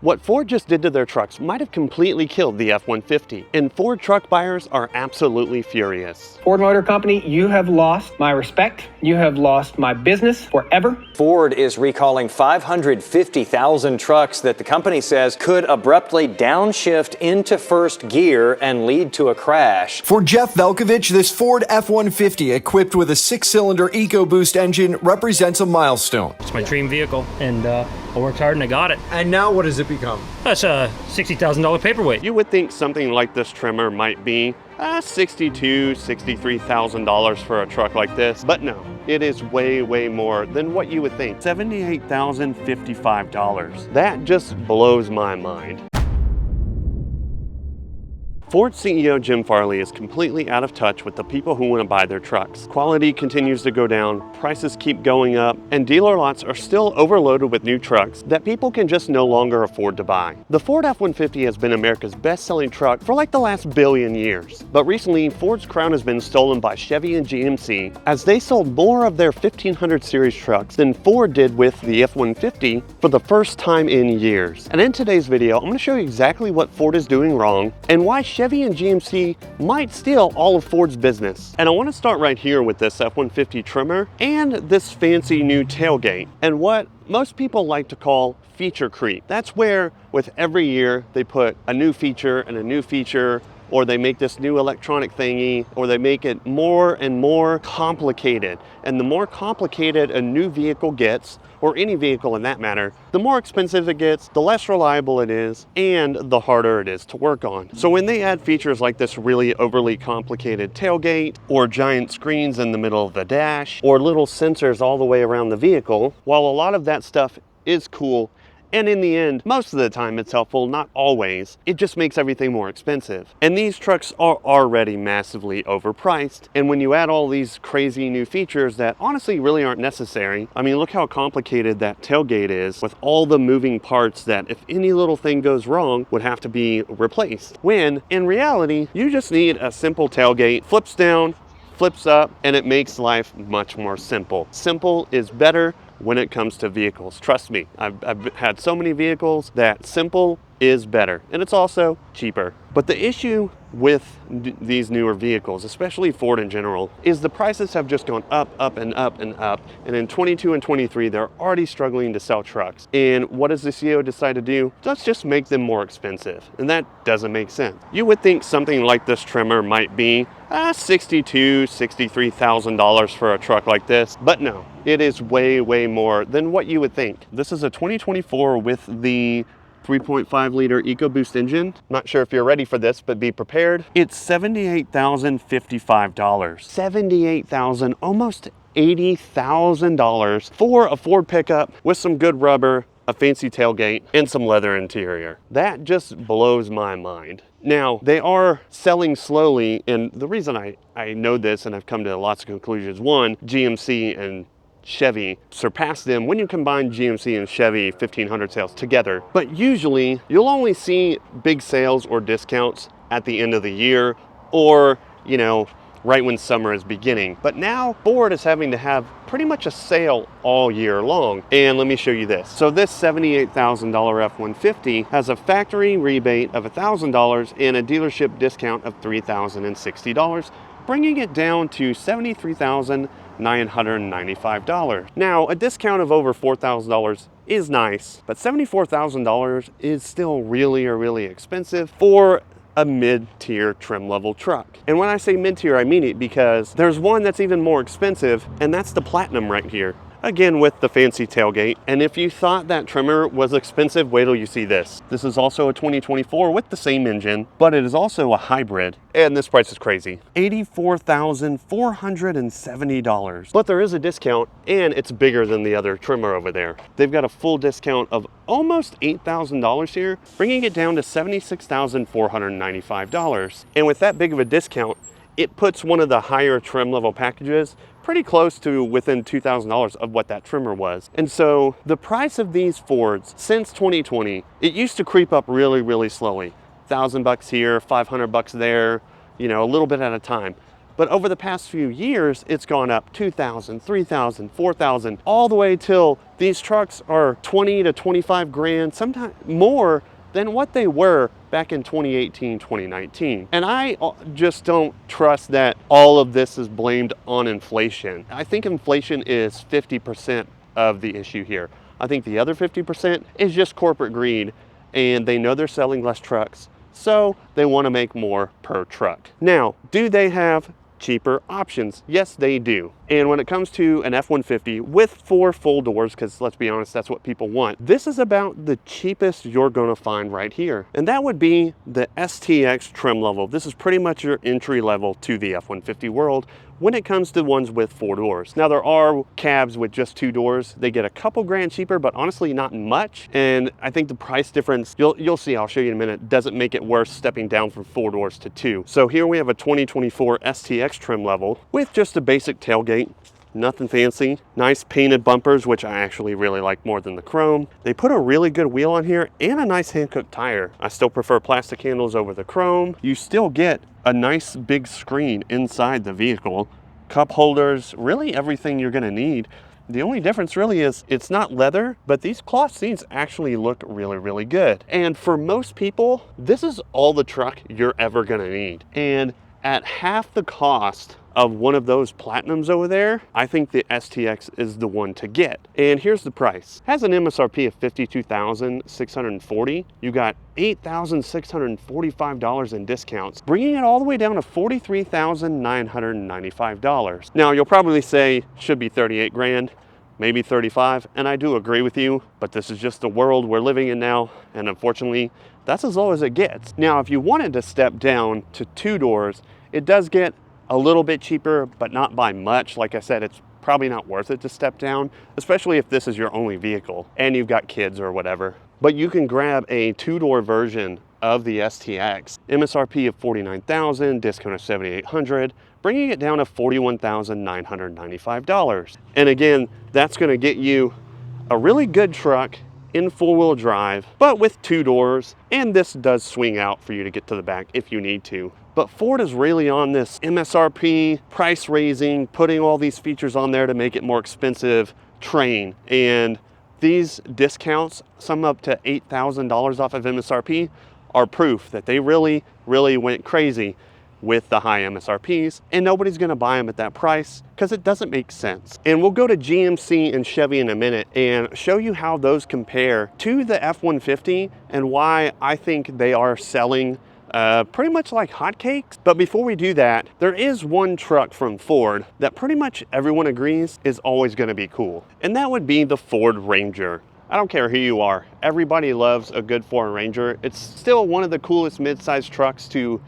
What Ford just did to their trucks might have completely killed the F-150, and Ford truck buyers are absolutely furious. Ford Motor Company, you have lost my respect. You have lost my business forever. Ford is recalling 550,000 trucks that the company says could abruptly downshift into first gear and lead to a crash. For Jeff Velkovich, this Ford F-150 equipped with a 6-cylinder EcoBoost engine represents a milestone. It's my dream vehicle, and I worked hard and I got it. And now what does it become? That's a $60,000 paperweight. You would think something like this trimmer might be $62,000, $63,000 for a truck like this, but no, it is way, way more than what you would think. $78,055. That just blows my mind. Ford CEO Jim Farley is completely out of touch with the people who want to buy their trucks. Quality continues to go down, prices keep going up, and dealer lots are still overloaded with new trucks that people can just no longer afford to buy. The Ford F-150 has been America's best-selling truck for like the last billion years. But recently, Ford's crown has been stolen by Chevy and GMC as they sold more of their 1500 series trucks than Ford did with the F-150 for the first time in years. And in today's video, I'm going to show you exactly what Ford is doing wrong and why Chevy and GMC might steal all of Ford's business. And I want to start right here with this F-150 trimmer and this fancy new tailgate and what most people like to call feature creep. That's where with every year they put a new feature and a new feature, or they make this new electronic thingy, or they make it more and more complicated. And the more complicated a new vehicle gets, or any vehicle in that matter, the more expensive it gets, the less reliable it is, and the harder it is to work on. So when they add features like this really overly complicated tailgate, or giant screens in the middle of the dash, or little sensors all the way around the vehicle, while a lot of that stuff is cool, and in the end, most of the time it's helpful, not always, it just makes everything more expensive. And these trucks are already massively overpriced. And when you add all these crazy new features that honestly really aren't necessary, I mean, look how complicated that tailgate is with all the moving parts that if any little thing goes wrong would have to be replaced. When in reality, you just need a simple tailgate, flips down, flips up, and it makes life much more simple. Simple is better when it comes to vehicles. Trust me, I've had so many vehicles that simple is better, and it's also cheaper. But the issue with these newer vehicles, especially Ford in general, is the prices have just gone up, up, and up, and up. And in 22 and 23, they're already struggling to sell trucks. And what does the CEO decide to do? Let's just make them more expensive. And that doesn't make sense. You would think something like this trimmer might be $62,000, $63,000 for a truck like this, but no, it is way, way more than what you would think. This is a 2024 with the 3.5 liter EcoBoost engine. Not sure if you're ready for this, but be prepared. It's $78,055. $78,000, almost $80,000 for a Ford pickup with some good rubber, a fancy tailgate, and some leather interior. That just blows my mind. Now, they are selling slowly, and the reason I know this and I've come to lots of conclusions, one, GMC and Chevy surpass them when you combine GMC and Chevy 1500 sales together. But usually you'll only see big sales or discounts at the end of the year, or, you know, right when summer is beginning. But now Ford is having to have pretty much a sale all year long. And let me show you this. So this $78,000 F-150 has a factory rebate of $1,000 and a dealership discount of $3,060, bringing it down to $73,995. Now, a discount of over $4,000 is nice, but $74,000 is still really expensive for a mid-tier trim level truck. And when I say mid-tier, I mean it because there's one that's even more expensive, and that's the Platinum right here. Again, with the fancy tailgate. And if you thought that trimmer was expensive, wait till you see this. This is also a 2024 with the same engine, but it is also a hybrid. And this price is crazy. $84,470. But there is a discount, and it's bigger than the other trimmer over there. They've got a full discount of almost $8,000 here, bringing it down to $76,495. And with that big of a discount, it puts one of the higher trim level packages pretty close to within $2,000 of what that trimmer was. And so the price of these Fords since 2020, it used to creep up really slowly. $1,000 here, $500 there, you know, a little bit at a time. But over the past few years, it's gone up 2,000, 3,000, 4,000, all the way till these trucks are 20 to 25 grand, sometimes more than what they were back in 2018, 2019. And I just don't trust that all of this is blamed on inflation. I think inflation is 50% of the issue here. I think the other 50% is just corporate greed, and they know they're selling less trucks, so they want to make more per truck. Now, do they have cheaper options? Yes, they do. And when it comes to an F-150 with 4 full doors, because let's be honest, that's what people want, this is about the cheapest you're going to find right here. And that would be the STX trim level. This is pretty much your entry level to the F-150 world when it comes to ones with 4 doors. Now, there are cabs with just 2 doors. They get a couple grand cheaper, but honestly not much. And I think the price difference, you'll see, I'll show you in a minute, doesn't make it worth stepping down from 4 doors to 2. So here we have a 2024 STX trim level with just a basic tailgate. Nothing fancy. Nice painted bumpers, which I actually really like more than the chrome. They put a really good wheel on here and a nice Hankook tire. I still prefer plastic handles over the chrome. You still get a nice big screen inside the vehicle. Cup holders, really everything you're gonna need. The only difference really is it's not leather, but these cloth seats actually look really, really good. And for most people, this is all the truck you're ever gonna need. And at half the cost of one of those Platinums over there, I think the STX is the one to get. And here's the price. It has an MSRP of $52,640. You got $8,645 in discounts, bringing it all the way down to $43,995. Now, you'll probably say, should be 38 grand, maybe 35, and I do agree with you, but this is just the world we're living in now, and unfortunately, that's as low as it gets. Now, if you wanted to step down to 2 doors, it does get a little bit cheaper, but not by much. Like I said, it's probably not worth it to step down, especially if this is your only vehicle and you've got kids or whatever. But you can grab a 2-door version of the STX, MSRP of $49,000, discount of $7,800, bringing it down to $41,995. And again, that's gonna get you a really good truck in 4-wheel drive, but with 2 doors, and this does swing out for you to get to the back if you need to. But Ford is really on this MSRP, price raising, putting all these features on there to make it more expensive train. And these discounts, some up to $8,000 off of MSRP, are proof that they really, really went crazy with the high MSRPs, and nobody's gonna buy them at that price because it doesn't make sense. And we'll go to GMC and Chevy in a minute and show you how those compare to the F-150 and why I think they are selling pretty much like hotcakes. But before we do that, there is one truck from Ford that pretty much everyone agrees is always gonna be cool, and that would be the Ford Ranger. I don't care who you are, everybody loves a good Ford Ranger. It's still one of the coolest mid-sized trucks to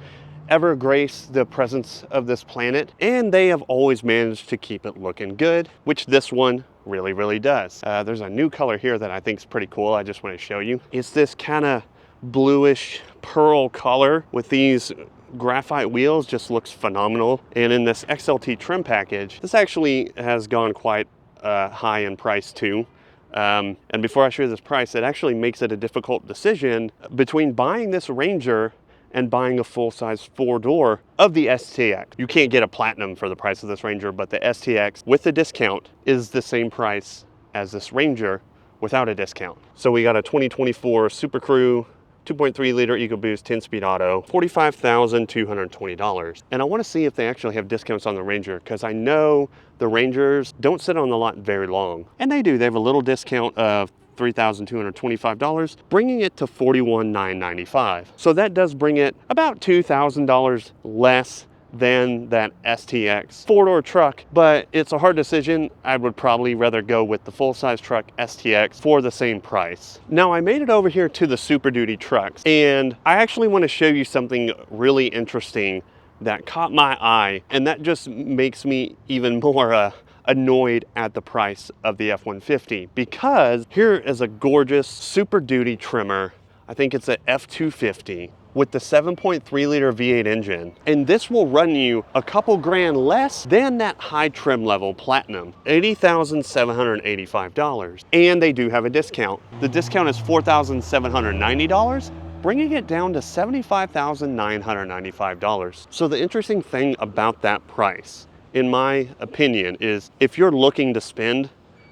ever grace the presence of this planet, and they have always managed to keep it looking good, which this one really, really does. There's a new color here that I think is pretty cool. I just want to show you. It's this kind of bluish pearl color with these graphite wheels, just looks phenomenal. And in this XLT trim package, this actually has gone quite high in price too. And before I show you this price, it actually makes it a difficult decision between buying this Ranger and buying a full-size 4-door of the STX. You can't get a Platinum for the price of this Ranger, but the STX with the discount is the same price as this Ranger without a discount. So we got a 2024 Super Crew 2.3 liter EcoBoost 10-speed auto, $45,220. And I want to see if they actually have discounts on the Ranger, because I know the Rangers don't sit on the lot very long. And they do. They have a little discount of $3,225, bringing it to $41,995. So that does bring it about $2,000 less than that STX 4-door truck, but it's a hard decision. I would probably rather go with the full-size truck STX for the same price. Now, I made it over here to the Super Duty trucks, and I actually want to show you something really interesting that caught my eye, and that just makes me even more annoyed at the price of the F-150, because here is a gorgeous Super Duty trimmer. I think it's an F-250 with the 7.3 liter V8 engine. And this will run you a couple grand less than that high trim level Platinum, $80,785. And they do have a discount. The discount is $4,790, bringing it down to $75,995. So the interesting thing about that price, in my opinion, is if you're looking to spend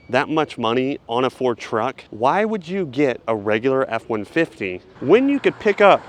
that much money on a Ford truck, why would you get a regular F-150 when you could pick up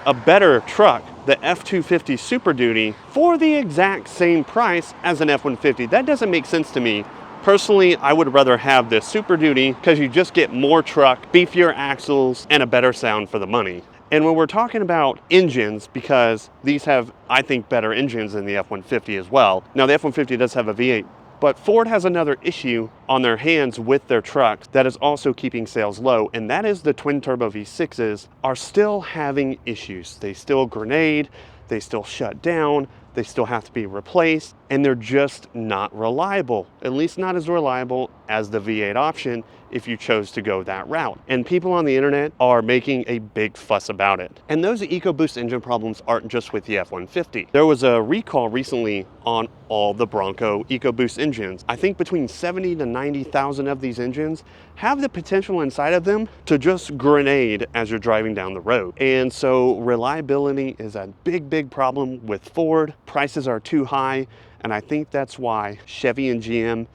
a better truck, the F-250 Super Duty, for the exact same price as an F-150? That doesn't make sense to me. Personally, I would rather have this Super Duty because you just get more truck, beefier axles, and a better sound for the money. And when we're talking about engines, because these have, I think, better engines than the F-150 as well. Now, the F-150 does have a V8, but Ford has another issue on their hands with their trucks that is also keeping sales low, and that is the twin-turbo V6s are still having issues. They still grenade, they still shut down, they still have to be replaced, and they're just not reliable, at least not as reliable as the V8 option if you chose to go that route. And people on the internet are making a big fuss about it. And those EcoBoost engine problems aren't just with the F-150. There was a recall recently on all the Bronco EcoBoost engines. I think between 70 to 90,000 of these engines have the potential inside of them to just grenade as you're driving down the road. And so reliability is a big problem with Ford. Prices are too high, and I think that's why Chevy and GM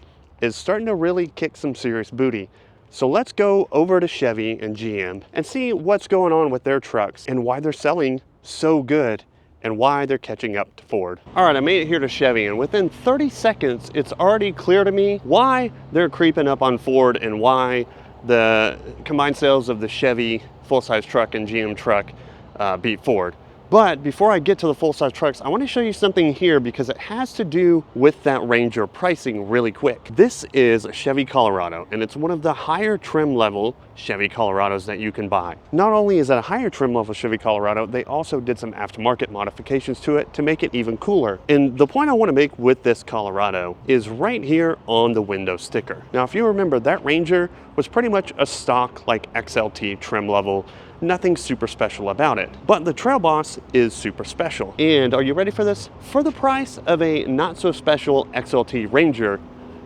is starting to really kick some serious booty. So let's go over to Chevy and GM and see what's going on with their trucks and why they're selling so good and why they're catching up to Ford. All right, I made it here to Chevy, and within 30 seconds, it's already clear to me why they're creeping up on Ford and why the combined sales of the Chevy full-size truck and GM truck beat Ford. But before I get to the full-size trucks, I want to show you something here because it has to do with that Ranger pricing really quick. This is a Chevy Colorado, and it's one of the higher trim level Chevy Colorados that you can buy. Not only is it a higher trim level Chevy Colorado, they also did some aftermarket modifications to it to make it even cooler. And the point I want to make with this Colorado is right here on the window sticker. Now, if you remember, that Ranger was pretty much a stock like XLT trim level. Nothing super special about it. But the Trail Boss is super special. And are you ready for this? For the price of a not so special XLT Ranger,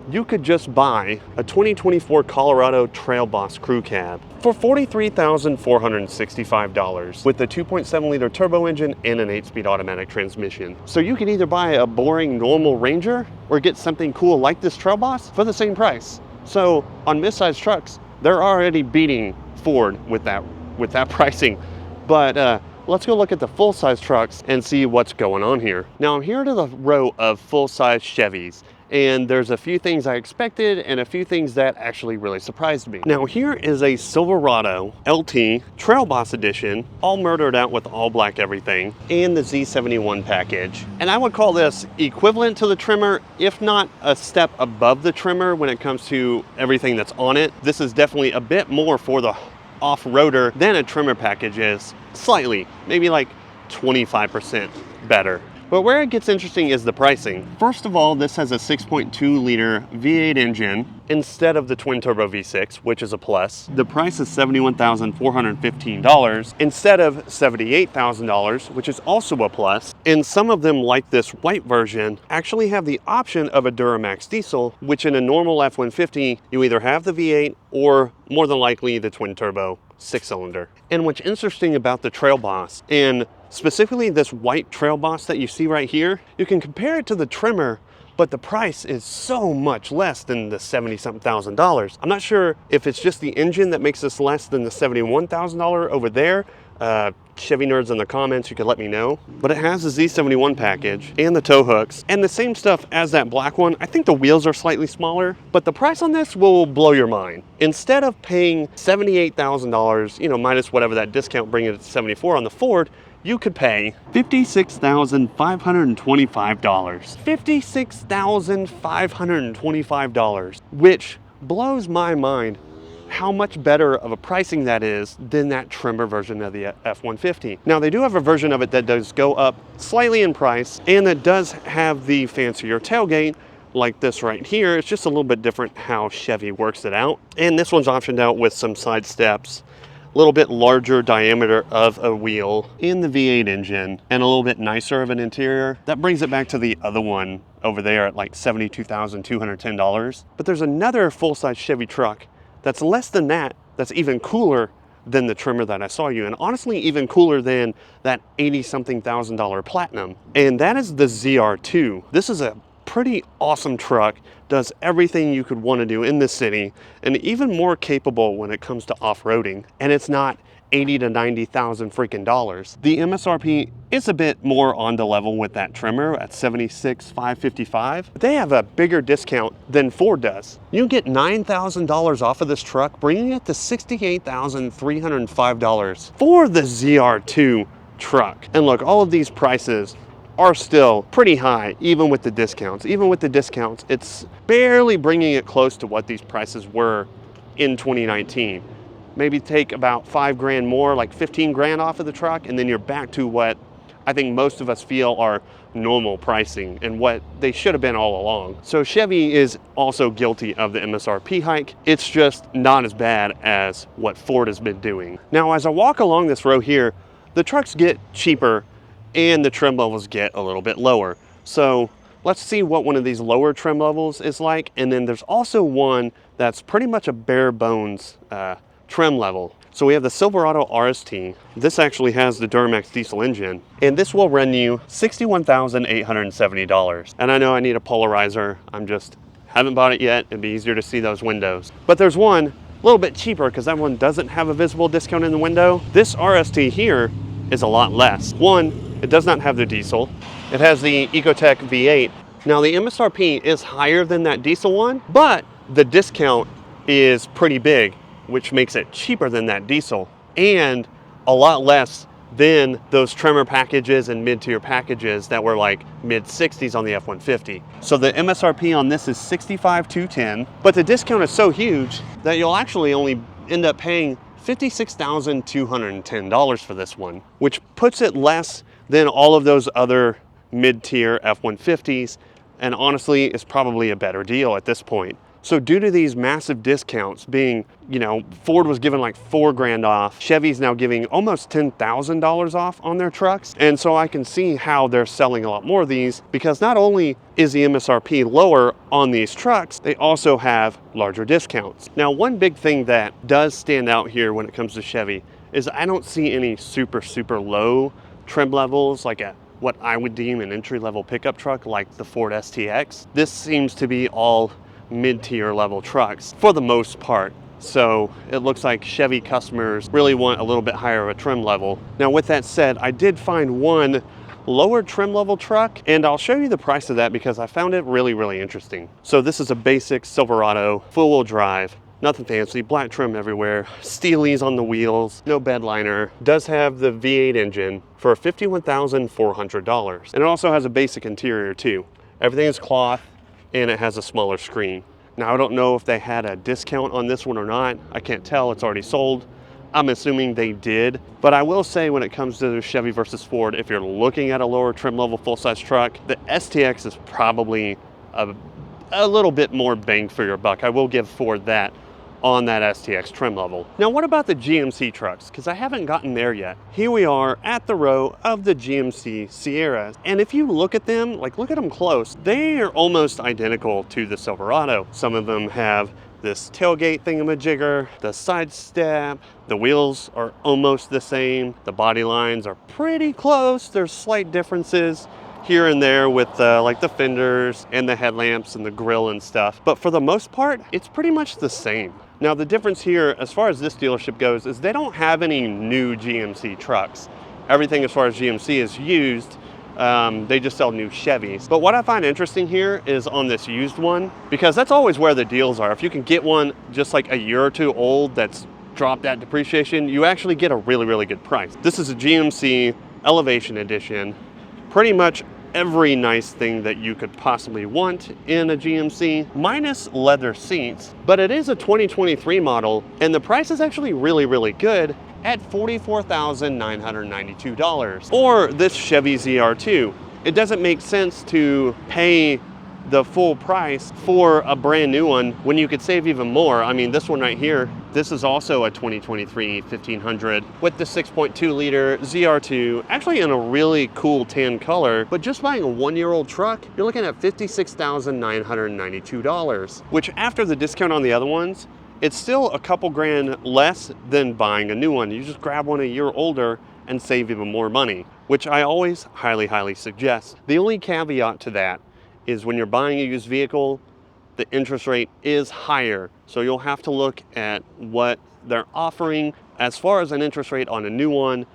you could just buy a 2024 Colorado Trail Boss Crew Cab for $43,465 with a 2.7 liter turbo engine and an 8-speed automatic transmission. So you could either buy a boring normal Ranger or get something cool like this Trail Boss for the same price. So on mid-size trucks, they're already beating Ford with that pricing. But let's go look at the full-size trucks and see what's going on here. Now I'm here to the row of full-size Chevys, and there's a few things I expected and a few things that actually really surprised me. Now here is a Silverado LT Trail Boss Edition, all murdered out with all black everything, and the Z71 package. And I would call this equivalent to the trimmer, if not a step above the trimmer when it comes to everything that's on it. This is definitely a bit more for the off-roader than a trimmer package is. Slightly, maybe like 25% better. But where it gets interesting is the pricing. First of all, this has a 6.2 liter V8 engine instead of the twin turbo V6, which is a plus. The price is $71,415 instead of $78,000, which is also a plus. And some of them, like this white version, actually have the option of a Duramax diesel, which in a normal F-150, you either have the V8 or more than likely the twin turbo 6-cylinder. And what's interesting about the Trail Boss, and specifically this white Trail Boss that you see right here, you can compare it to the trimmer, but the price is so much less than the $70-something thousand. I'm not sure if it's just the engine that makes this less than the $71,000 over there. Chevy nerds in the comments, you could let me know. But it has the Z71 package and the tow hooks and the same stuff as that black one. I think the wheels are slightly smaller, but the price on this will blow your mind. Instead of paying $78,000, you know, minus whatever that discount, bringing it to 74 on the Ford, you could pay $56,525. $56,525, which blows my mind how much better of a pricing that is than that trimmer version of the F-150. Now, they do have a version of it that does go up slightly in price and that does have the fancier tailgate like this right here. It's just a little bit different how Chevy works it out. And this one's optioned out with some side steps, a little bit larger diameter of a wheel in the V8 engine, and a little bit nicer of an interior. That brings it back to the other one over there at like $72,210. But there's another full-size Chevy truck that's less than that, that's even cooler, than the trimmer that I saw you, and honestly even cooler than that $80-something thousand Platinum. And that is the ZR2. This is a pretty awesome truck, does everything you could want to do in the city, and even more capable when it comes to off-roading. And it's not 80 to 90,000 freaking dollars. The MSRP is a bit more on the level with that trimmer at $76,555. They have a bigger discount than Ford does. You get $9,000 off of this truck, bringing it to $68,305 for the ZR2 truck. And look, all of these prices are still pretty high, even with the discounts. Even with the discounts, it's barely bringing it close to what these prices were in 2019. Maybe take about 5 grand more, like 15 grand off of the truck, and then you're back to what I think most of us feel are normal pricing and what they should have been all along. So Chevy is also guilty of the MSRP hike. It's just not as bad as what Ford has been doing. Now, as I walk along this row here, the trucks get cheaper and the trim levels get a little bit lower. So let's see what one of these lower trim levels is like. And then there's also one that's pretty much a bare bones trim level. So we have the Silverado RST. This actually has the Duramax diesel engine, and this will run you $61,870. And I know I need a polarizer. Haven't bought it yet. It'd be easier to see those windows. But there's one a little bit cheaper because that one doesn't have a visible discount in the window. This RST here is a lot less. One, it does not have the diesel. It has the Ecotec V8. Now the MSRP is higher than that diesel one, but the discount is pretty big, which makes it cheaper than that diesel and a lot less than those trimmer packages and mid-tier packages that were like mid-60s on the F-150. So the MSRP on this is $65,210, but the discount is so huge that you'll actually only end up paying $56,210 for this one, which puts it less than all of those other mid-tier F-150s, and honestly is probably a better deal at this point. So due to these massive discounts being, Ford was giving like 4 grand off, Chevy's now giving almost $10,000 off on their trucks. And so I can see how they're selling a lot more of these, because not only is the MSRP lower on these trucks, they also have larger discounts. Now, one big thing that does stand out here when it comes to Chevy is I don't see any super low trim levels like what I would deem an entry-level pickup truck like the Ford STX. This seems to be all mid-tier level trucks for the most part. So it looks like Chevy customers really want a little bit higher of a trim level. Now with that said, I did find one lower trim level truck, and I'll show you the price of that because I found it really interesting. So this is a basic Silverado, full-wheel drive, nothing fancy, black trim everywhere, steelies on the wheels, no bed liner, does have the V8 engine for $51,400. And it also has a basic interior too. Everything is cloth, and it has a smaller screen. Now, I don't know if they had a discount on this one or not. I can't tell, it's already sold. I'm assuming they did. But I will say when it comes to Chevy versus Ford, if you're looking at a lower trim level full-size truck, the STX is probably a little bit more bang for your buck. I will give Ford that on that STX trim level. Now, what about the GMC trucks? Because I haven't gotten there yet. Here we are at the row of the GMC Sierras. And if you look at them, look at them close, they are almost identical to the Silverado. Some of them have this tailgate thingamajigger, the side step, the wheels are almost the same. The body lines are pretty close. There's slight differences here and there with like the fenders and the headlamps and the grille and stuff. But for the most part, it's pretty much the same. Now the difference here, as far as this dealership goes, is they don't have any new GMC trucks. Everything as far as GMC is used. They just sell new Chevys. But what I find interesting here is on this used one, because that's always where the deals are. If you can get one just like a year or two old that's dropped that depreciation, you actually get a really good price. This is a GMC Elevation Edition. Pretty much every nice thing that you could possibly want in a GMC, minus leather seats. But it is a 2023 model, and the price is actually really good at $44,992. Or this Chevy ZR2. It doesn't make sense to pay the full price for a brand new one when you could save even more. I mean, this one right here, this is also a 2023 1500 with the 6.2 liter ZR2, actually in a really cool tan color. But just buying a 1-year-old truck, you're looking at $56,992, which after the discount on the other ones it's still a couple grand less than buying a new one. You just grab one a year older and save even more money, which I always highly suggest. The only caveat to that is when you're buying a used vehicle, the interest rate is higher. So you'll have to look at what they're offering as far as an interest rate on a new one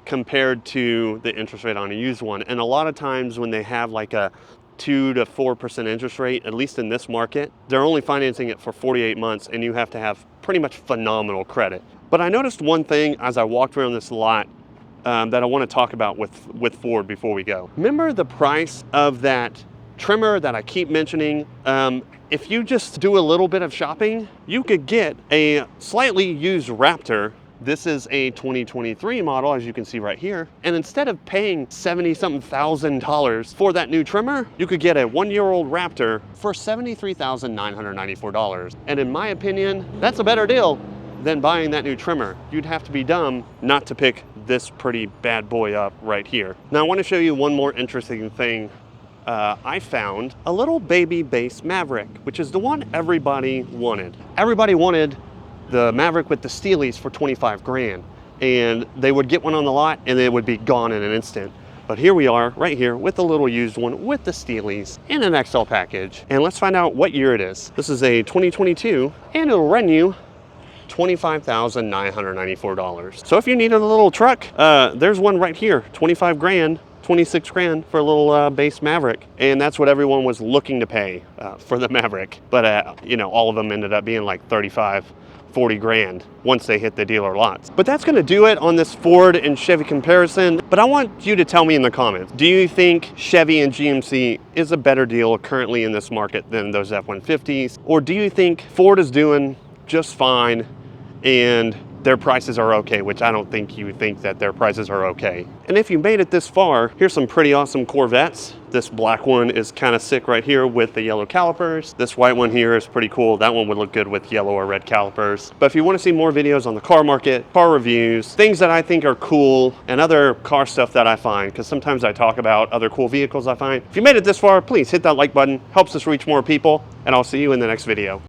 compared to the interest rate on a used one. And a lot of times when they have like a 2 to 4% interest rate, at least in this market, they're only financing it for 48 months and you have to have pretty much phenomenal credit. But I noticed one thing as I walked around this lot that I want to talk about with Ford before we go. Remember the price of that trimmer that I keep mentioning? If you just do a little bit of shopping, you could get a slightly used Raptor. This is a 2023 model, as you can see right here. And instead of paying $70-something thousand for that new trimmer, you could get a 1-year-old Raptor for $73,994. And in my opinion, that's a better deal than buying that new trimmer. You'd have to be dumb not to pick this pretty bad boy up right here. Now I want to show you one more interesting thing. I found a little baby base Maverick, which is the one everybody wanted. Everybody wanted the Maverick with the Steelies for 25 grand, and they would get one on the lot and it would be gone in an instant. But here we are right here with a little used one with the Steelies in an XL package. And let's find out what year it is. This is a 2022 and it'll run you $25,994. So if you needed a little truck, there's one right here, 25 grand, 26 grand for a little base Maverick. And that's what everyone was looking to pay for the Maverick. But you know, all of them ended up being like 35, 40 grand once they hit the dealer lots. But that's gonna do it on this Ford and Chevy comparison. But I want you to tell me in the comments, do you think Chevy and GMC is a better deal currently in this market than those F-150s? Or do you think Ford is doing just fine and their prices are okay, which I don't think you think that their prices are okay? And if you made it this far, here's some pretty awesome Corvettes. This black one is kind of sick right here with the yellow calipers. This white one here is pretty cool. That one would look good with yellow or red calipers. But if you want to see more videos on the car market, car reviews, things that I think are cool, and other car stuff that I find, because sometimes I talk about other cool vehicles I find. If you made it this far, please hit that like button. Helps us reach more people, and I'll see you in the next video.